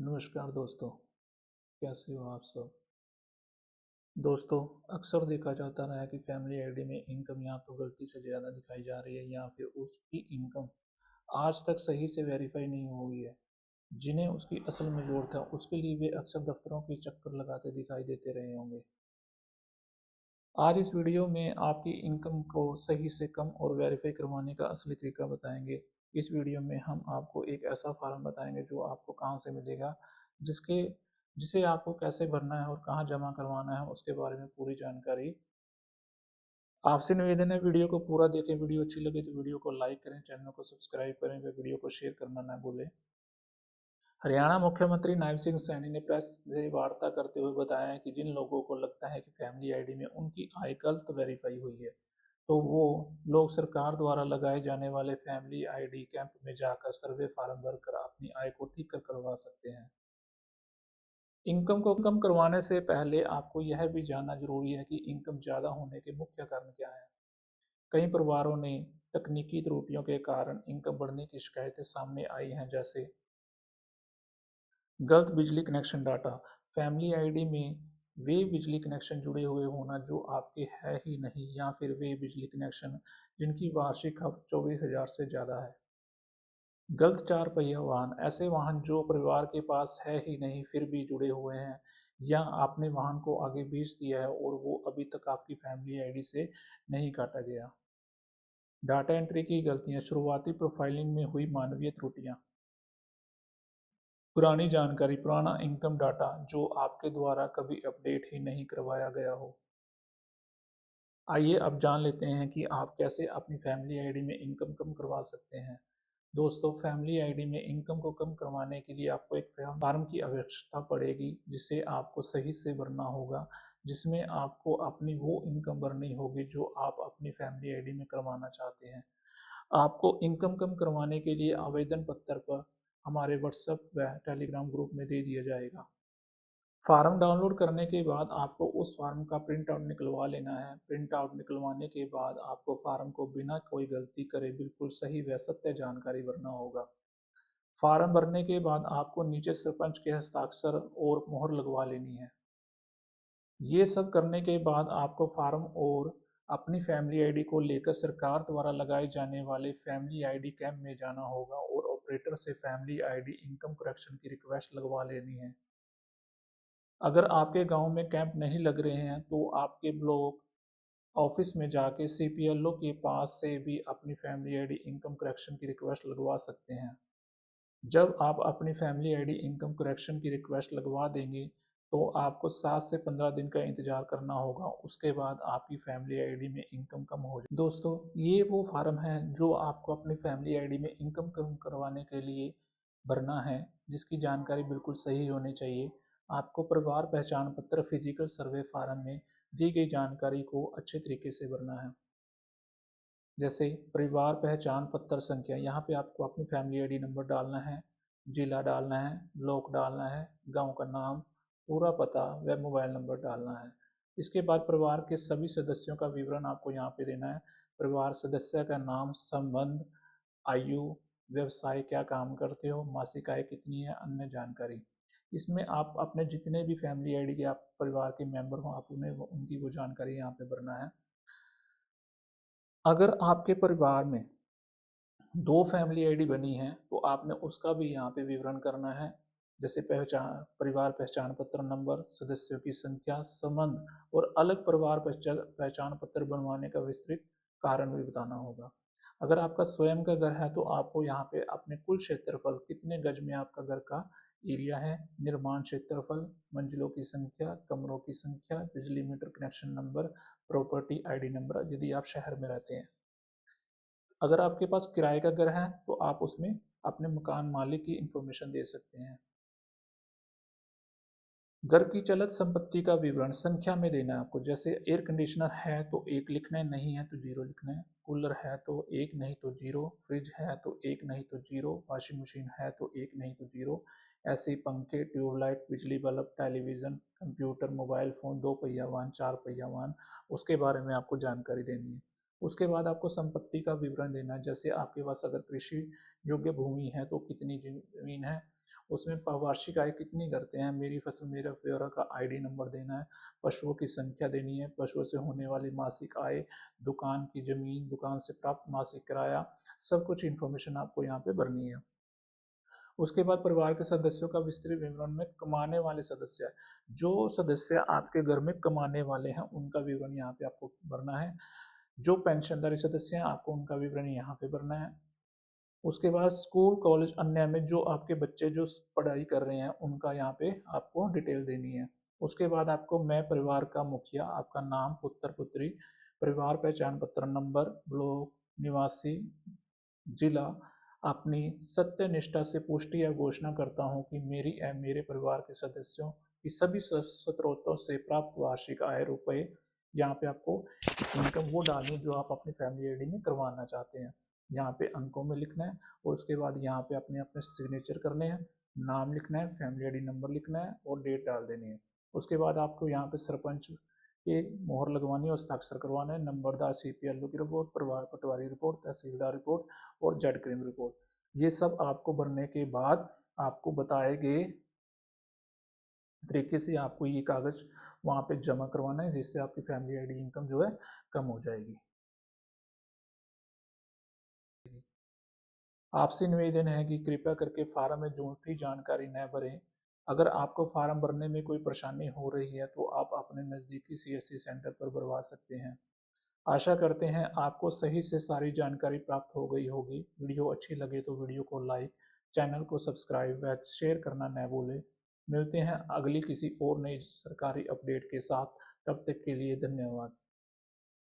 नमस्कार दोस्तों, कैसे हो आप सब। दोस्तों, अक्सर देखा जाता रहा है कि फैमिली आईडी में इनकम या तो गलती से ज़्यादा दिखाई जा रही है या फिर उसकी इनकम आज तक सही से वेरीफाई नहीं हुई है। जिन्हें उसकी असल में ज़रूरत है उसके लिए वे अक्सर दफ्तरों के चक्कर लगाते दिखाई देते रहे होंगे। आज इस वीडियो में आपकी इनकम को सही से कम और वेरीफाई करवाने का असली तरीका बताएंगे। इस वीडियो में हम आपको एक ऐसा फॉर्म बताएंगे जो आपको कहाँ से मिलेगा, जिसके जिसे आपको कैसे भरना है और कहाँ जमा करवाना है उसके बारे में पूरी जानकारी। आपसे निवेदन है वीडियो को पूरा देखें। वीडियो अच्छी लगे तो वीडियो को लाइक करें, चैनल को सब्सक्राइब करें व वीडियो को शेयर करना न भूलें। हरियाणा मुख्यमंत्री नायब सिंह सैनी ने प्रेस से वार्ता करते हुए बताया कि जिन लोगों को लगता है कि फैमिली आईडी में उनकी आय गलत वेरीफाई हुई है, तो वो लोग सरकार द्वारा लगाए जाने वाले फैमिली आईडी कैंप में जाकर सर्वे फार्म भरकर अपनी आय को ठीक कर करवा सकते हैं। इनकम को कम करवाने से पहले आपको यह भी जानना जरूरी है कि इनकम ज़्यादा होने के मुख्य कारण क्या है। कई परिवारों ने तकनीकी त्रुटियों के कारण इनकम बढ़ने की शिकायतें सामने आई हैं, जैसे गलत बिजली कनेक्शन डाटा। फैमिली आईडी में वे बिजली कनेक्शन जुड़े हुए होना जो आपके है ही नहीं, या फिर वे बिजली कनेक्शन जिनकी वार्षिक खपत 24,000 से ज़्यादा है। गलत चार पहिया वाहन। ऐसे वाहन जो परिवार के पास है ही नहीं फिर भी जुड़े हुए हैं, या आपने वाहन को आगे बेच दिया है और वो अभी तक आपकी फैमिली आईडी से नहीं काटा गया। डाटा एंट्री की गलतियां। शुरुआती प्रोफाइलिंग में हुई मानवीय त्रुटियां। पुरानी जानकारी, पुराना इनकम डाटा जो आपके द्वारा कभी अपडेट ही नहीं करवाया गया हो। आइए अब जान लेते हैं कि आप कैसे अपनी फैमिली आईडी में इनकम कम करवा सकते हैं। दोस्तों, फैमिली आईडी में इनकम को कम करवाने के लिए आपको एक फॉर्म की आवश्यकता पड़ेगी, जिसे आपको सही से भरना होगा, जिसमें आपको अपनी वो इनकम भरनी होगी जो आप अपनी फैमिली आईडी में करवाना चाहते हैं। आपको इनकम कम करवाने के लिए आवेदन पत्र पर हमारे व्हाट्सएप व टेलीग्राम ग्रुप में दे दिया जाएगा। फार्म डाउनलोड करने के बाद आपको उस फार्म का प्रिंट आउट निकलवा लेना है। प्रिंट आउट निकलवाने के बाद आपको फार्म को बिना कोई गलती करे बिल्कुल सही व सत्य जानकारी भरना होगा। फार्म भरने के बाद आपको नीचे सरपंच के हस्ताक्षर और मोहर लगवा लेनी है। ये सब करने के बाद आपको फार्म और अपनी फैमिली आईडी को लेकर सरकार द्वारा लगाए जाने वाले फैमिली आईडी कैंप में जाना होगा और ऑपरेटर से फैमिली आईडी इनकम करेक्शन की रिक्वेस्ट लगवा लेनी है। अगर आपके गांव में कैंप नहीं लग रहे हैं तो आपके ब्लॉक ऑफिस में जाके सीपीएलओ के पास से भी अपनी फैमिली आईडी इनकम करेक्शन की रिक्वेस्ट लगवा सकते हैं। जब आप अपनी फैमिली आईडी इनकम करेक्शन की रिक्वेस्ट लगवा देंगे तो आपको 7 से 15 दिन का इंतजार करना होगा। उसके बाद आपकी फैमिली आईडी में इनकम कम हो जाए। दोस्तों, ये वो फार्म है जो आपको अपनी फैमिली आईडी में इनकम कम करवाने के लिए भरना है, जिसकी जानकारी बिल्कुल सही होनी चाहिए। आपको परिवार पहचान पत्र फिजिकल सर्वे फार्म में दी गई जानकारी को अच्छे तरीके से भरना है। जैसे परिवार पहचान पत्र संख्या, यहाँ पे आपको अपनी फैमिली आईडी नंबर डालना है, जिला डालना है, ब्लॉक डालना है, गांव का नाम, पूरा पता व मोबाइल नंबर डालना है। इसके बाद परिवार के सभी सदस्यों का विवरण आपको यहाँ पे देना है। परिवार सदस्य का नाम, संबंध, आयु, व्यवसाय, क्या काम करते हो, मासिक आय कितनी है, अन्य जानकारी। इसमें आप अपने जितने भी फैमिली आईडी के आप परिवार के मेंबर हो आप उन्हें उनकी वो जानकारी यहाँ पे भरना है। अगर आपके परिवार में 2 फैमिली आईडी बनी है तो आपने उसका भी यहाँ पे विवरण करना है। जैसे पहचान परिवार पहचान पत्र नंबर, सदस्यों की संख्या, संबंध और अलग परिवार पहचान पत्र बनवाने का विस्तृत कारण भी बताना होगा। अगर आपका स्वयं का घर है तो आपको यहाँ पे अपने कुल क्षेत्रफल, कितने गज में आपका घर का एरिया है, निर्माण क्षेत्रफल, मंजिलों की संख्या, कमरों की संख्या, बिजली metre connection number, property ID number यदि आप शहर में रहते हैं। अगर आपके पास किराए का घर है तो आप उसमें अपने मकान मालिक की इंफॉर्मेशन दे सकते हैं। घर की चलत संपत्ति का विवरण संख्या में देना है आपको। जैसे एयर कंडीशनर है तो 1 लिखना है, नहीं है तो 0 लिखना है। कूलर है तो 1 नहीं तो 0, फ्रिज है तो 1 नहीं तो 0, वॉशिंग मशीन है तो 1 नहीं तो 0। ऐसे पंखे, ट्यूबलाइट, बिजली bulb, television, computer, mobile phone, 2 पहिया वाहन, 4 पहिया वाहन, उसके बारे में आपको जानकारी देनी है। उसके बाद आपको संपत्ति का विवरण देना है। जैसे आपके पास अगर कृषि योग्य भूमि है तो कितनी ज़मीन है, उसमें वार्षिक आय कितनी करते हैं, मेरी फसल मेरा ब्यौरा का आईडी नंबर देना है, पशुओं की संख्या देनी है, पशुओं से होने वाली मासिक आय, दुकान की जमीन, दुकान से प्राप्त मासिक किराया, सब कुछ इन्फॉर्मेशन आपको यहाँ पे भरनी है। उसके बाद परिवार के सदस्यों का विस्तृत विवरण में कमाने वाले सदस्य, जो सदस्य आपके घर में कमाने वाले हैं उनका विवरण यहाँ पे आपको भरना है। जो पेंशनधारी सदस्य हैं आपको उनका विवरण यहाँ पे भरना है। उसके बाद स्कूल कॉलेज अन्य में जो आपके बच्चे जो पढ़ाई कर रहे हैं उनका यहाँ पे आपको डिटेल देनी है। उसके बाद आपको मैं परिवार का मुखिया, आपका नाम, पुत्र पुत्री, परिवार पहचान पत्र नंबर, ब्लॉक निवासी, जिला, अपनी सत्य निष्ठा से पुष्टि या घोषणा करता हूँ कि मेरी एवं मेरे परिवार के सदस्यों की सभी स्रोतों से प्राप्त वार्षिक आय रुपए, यहाँ पे आपको इनकम वो डालनी जो आप अपनी फैमिली आईडी में करवाना चाहते हैं, यहाँ पे अंकों में लिखना है। और उसके बाद यहाँ पे अपने अपने सिग्नेचर करने हैं, नाम लिखना है, फैमिली आईडी नंबर लिखना है और डेट डाल देनी है। उसके बाद आपको यहाँ पे सरपंच के मोहर लगवानी है, हस्ताक्षर करवाना है, नंबरदार सीपीएलओ की रिपोर्ट, परिवार पटवारी रिपोर्ट, तहसीलदार रिपोर्ट और जेड क्रीम रिपोर्ट। ये सब आपको भरने के बाद आपको बताए गए तरीके से आपको ये कागज वहाँ पे जमा करवाना है, जिससे आपकी फैमिली आईडी इनकम जो है कम हो जाएगी। आपसे निवेदन है कि कृपया करके फार्म में झूठी जानकारी न भरें। अगर आपको फार्म भरने में कोई परेशानी हो रही है तो आप अपने नज़दीकी सीएससी सेंटर पर भरवा सकते हैं। आशा करते हैं आपको सही से सारी जानकारी प्राप्त हो गई होगी। वीडियो अच्छी लगे तो वीडियो को लाइक, चैनल को सब्सक्राइब व शेयर करना न भूलें। मिलते हैं अगली किसी और नई सरकारी अपडेट के साथ। तब तक के लिए धन्यवाद।